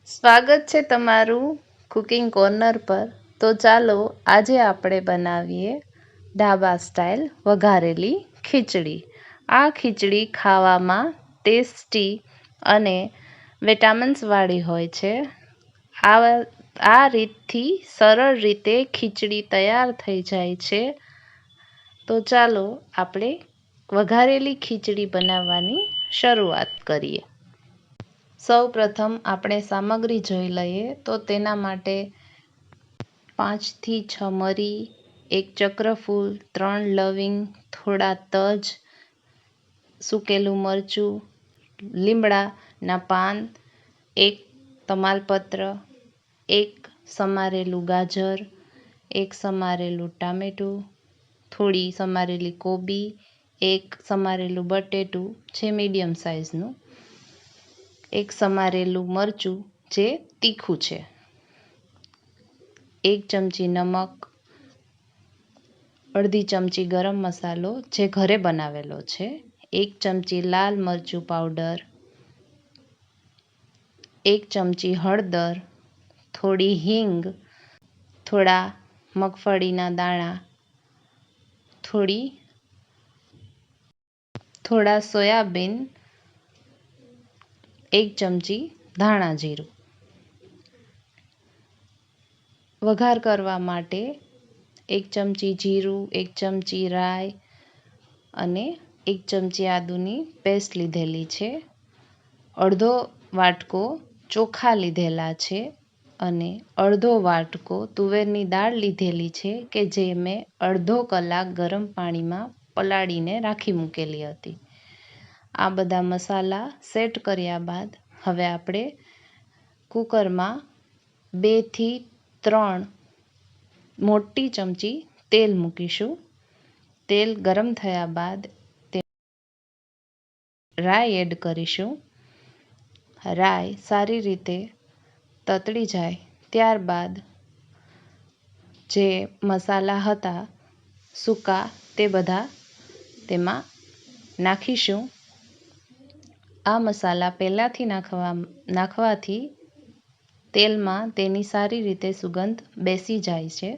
સ્વાગત છે તમારું કુકિંગ કોર્નર પર. તો ચાલો આજે આપણે બનાવીએ ઢાબા સ્ટાઇલ વઘારેલી ખીચડી. આ ખીચડી ખાવામાં ટેસ્ટી અને વિટામિન્સવાળી હોય છે. આ રીતથી સરળ રીતે ખીચડી તૈયાર થઈ જાય છે. તો ચાલો આપણે વઘારેલી ખીચડી બનાવવાની શરૂઆત કરીએ. સૌ પ્રથમ આપણે સામગ્રી જોઈ લઈએ. તો તેના માટે 5 થી 6 મરી, 1 ચક્રફૂલ, 3 લવિંગ, થોડા તજ, સૂકેલું મરચું, લીમડાના પાન, 1 તમાલપત્ર, 1 સમારેલું ગાજર, 1 સમારેલું ટામેટું, થોડી સમારેલી કોબી, 1 સમારેલું બટેટું જે મીડિયમ સાઇઝનું, 1 સમારેલું મરચું જે તીખું છે, 1 ચમચી નમક, અડધી ચમચી ગરમ મસાલો જે ઘરે બનાવેલો છે, 1 ચમચી લાલ મરચું પાવડર, 1 ચમચી હળદર, થોડી હિંગ, થોડા મગફળીના દાણા, થોડા સોયાબીન, 1 ચમચી ધાણા જીરું. વઘાર કરવા માટે 1 ચમચી જીરું, 1 ચમચી રાઈ અને 1 ચમચી આદુની પેસ્ટ લીધેલી છે. અડધો વાટકો ચોખા લીધેલા છે અને અડધો વાટકો તુવેરની દાળ લીધેલી છે કે જે મેં અડધો કલાક ગરમ પાણીમાં પલાળીને રાખી મૂકેલી હતી. આ બધા મસાલા સેટ કર્યા બાદ હવે આપણે કુકરમાં 2 થી 3 મોટી ચમચી તેલ મૂકીશું. તેલ ગરમ થયા બાદ રાઈ એડ કરીશું. રાઈ સારી રીતે તતળી જાય ત્યારબાદ જે મસાલા હતા સૂકા તે બધા તેમાં નાખીશું. આ મસાલા પહેલાંથી નાખવાથી તેલમાં તેની સારી રીતે સુગંધ બેસી જાય છે.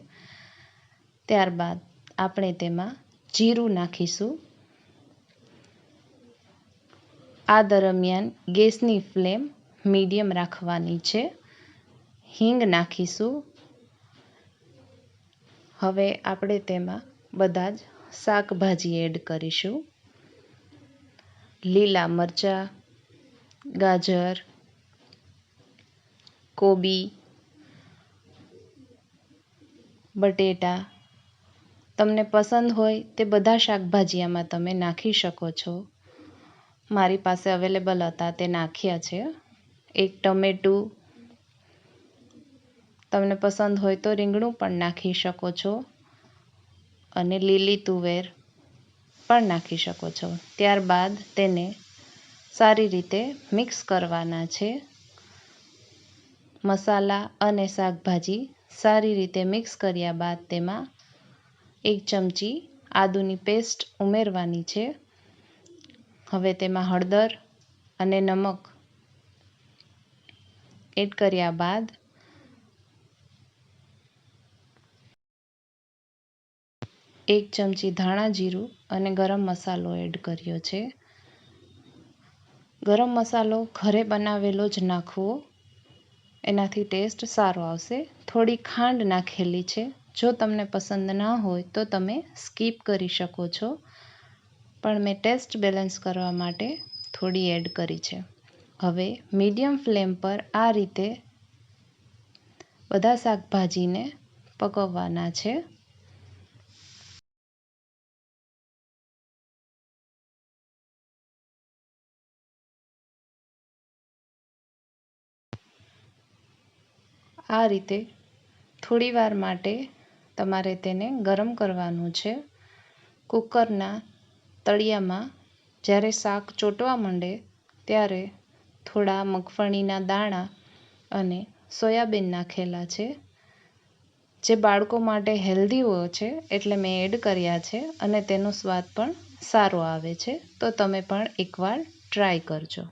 ત્યારબાદ આપણે તેમાં જીરું નાખીશું. આ દરમિયાન ગેસની ફ્લેમ મીડિયમ રાખવાની છે. હિંગ નાખીશું. હવે આપણે તેમાં બધા જ શાકભાજી એડ કરીશું. લીલા મરચાં, ગાજર, કોબી, બટેટા, તમને પસંદ હોય તે બધા શાકભાજી આમાં તમે નાખી શકો છો. મારી પાસે અવેલેબલ હતા તે નાખ્યા છે. 1 ટમેટું, તમને પસંદ હોય તો રીંગણું પણ નાખી શકો છો અને લીલી તુવેર પણ નાખી શકો છો. ત્યારબાદ તેને સારી રીતે મિક્સ કરવાના છે. મસાલા અને શાકભાજી સારી રીતે મિક્સ કર્યા બાદ તેમાં 1 ચમચી આદુની પેસ્ટ ઉમેરવાની છે. હવે તેમાં હળદર અને નમક એડ કર્યા બાદ 1 ચમચી ધાણા જીરું અને ગરમ મસાલો એડ કર્યો છે. ગરમ મસાલો ઘરે બનાવેલો જ નાખવો, એનાથી ટેસ્ટ સારો આવશે. થોડી ખાંડ નાખેલી છે. જો તમને પસંદ ના હોય તો તમે સ્કીપ કરી શકો છો, પણ મેં ટેસ્ટ બેલેન્સ કરવા માટે થોડી એડ કરી છે. હવે મીડિયમ ફ્લેમ પર આ રીતે બધા શાકભાજીને પકવવાના છે. આ રીતે થોડી વાર માટે તમારે તેને ગરમ કરવાનું છે. કુકરના તળિયામાં જ્યારે શાક ચોંટવા માંડે ત્યારે થોડા મગફળીના દાણા અને સોયાબીન નાખેલા છે. જે બાળકો માટે હેલ્ધી હોય છે એટલે મેં એડ કર્યા છે અને તેનો સ્વાદ પણ સારો આવે છે. તો તમે પણ એકવાર ટ્રાય કરજો.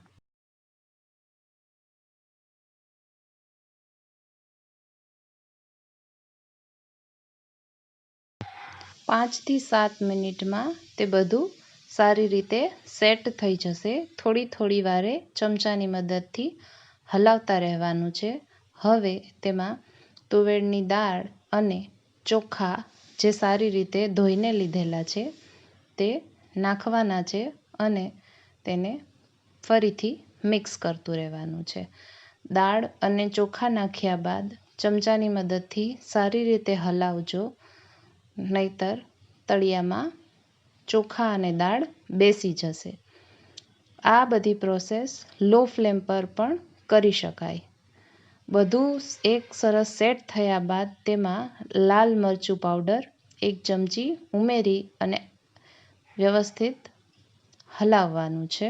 5 થી 7 મિનિટમાં તે બધું સારી રીતે સેટ થઈ જશે. થોડી વારે ચમચાની મદદથી હલાવતા રહેવાનું છે. હવે તેમાં તુવેરની દાળ અને ચોખા જે સારી રીતે ધોઈને લીધેલા છે તે નાખવાના છે અને તેને ફરીથી મિક્સ કરતું રહેવાનું છે. દાળ અને ચોખા નાખ્યા બાદ ચમચાની મદદથી સારી રીતે હલાવજો, નહીંતર તળિયામાં ચોખા અને દાળ બેસી જશે. આ બધી પ્રોસેસ લો ફ્લેમ પર પણ કરી શકાય. બધું એક સરસ સેટ થયા બાદ તેમાં લાલ મરચું પાવડર 1 ચમચી ઉમેરી અને વ્યવસ્થિત હલાવવાનું છે.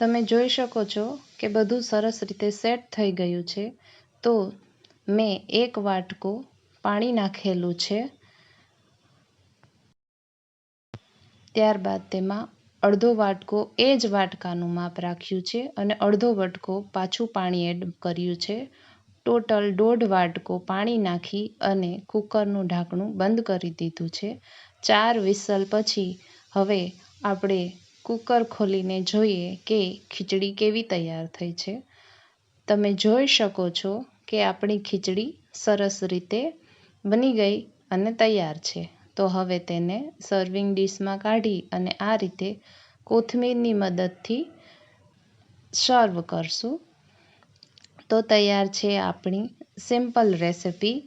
તમે જોઈ શકો છો કે બધું સરસ રીતે સેટ થઈ ગયું છે. તો મેં 1 વાટકો પાણી નાખેલું છે. ત્યારબાદ તેમાં અડધો વાટકો એ જ વાટકાનું માપ રાખ્યું છે અને અડધો વાટકો પાછું પાણી એડ કર્યું છે. ટોટલ 1.5 વાટકો પાણી નાખી અને કુકરનું ઢાંકણું બંધ કરી દીધું છે. 4 વિસલ પછી હવે આપણે કુકર ખોલીને જોઈએ કે ખીચડી કેવી તૈયાર થઈ છે. તમે જોઈ શકો છો કે આપણી ખીચડી સરસ રીતે બની ગઈ અને તૈયાર છે. તો હવે તેને સર્વિંગ ડીશમાં કાઢી અને આ રીતે કોથમીરની મદદથી સર્વ કરશું. તો તૈયાર છે આપણી સિમ્પલ રેસિપી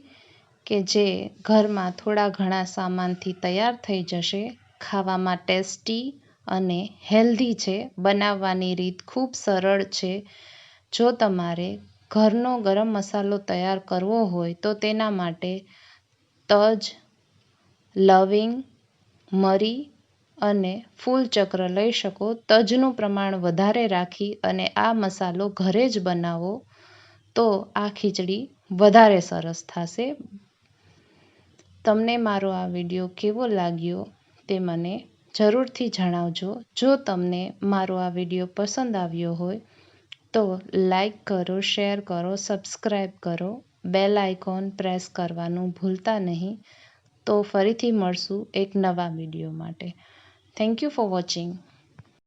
કે જે ઘરમાં થોડા ઘણા સામાનથી તૈયાર થઈ જશે. ખાવામાં ટેસ્ટી અને હેલ્ધી છે. બનાવવાની રીત ખૂબ સરળ છે. જો તમારે ઘરનો ગરમ મસાલો તૈયાર કરવો હોય તો તેના માટે તજ, લવિંગ, મરી અને ફૂલ ચક્ર લઈ શકો. તજનું પ્રમાણ વધારે રાખી અને આ મસાલો ઘરે જ બનાવો તો આ ખીચડી વધારે સરસ થશે. તમને મારો આ વિડીયો કેવો લાગ્યો તે મને જરૂરથી જણાવજો. જો તમને મારો આ વિડીયો પસંદ આવ્યો હોય તો લાઈક કરો, શેર કરો, સબસ્ક્રાઈબ કરો, બેલ આઇકોન પ્રેસ કરવાનું ભૂલતા નહીં. તો ફરીથી મળશું એક નવા વિડીયો માટે. Thank you for watching.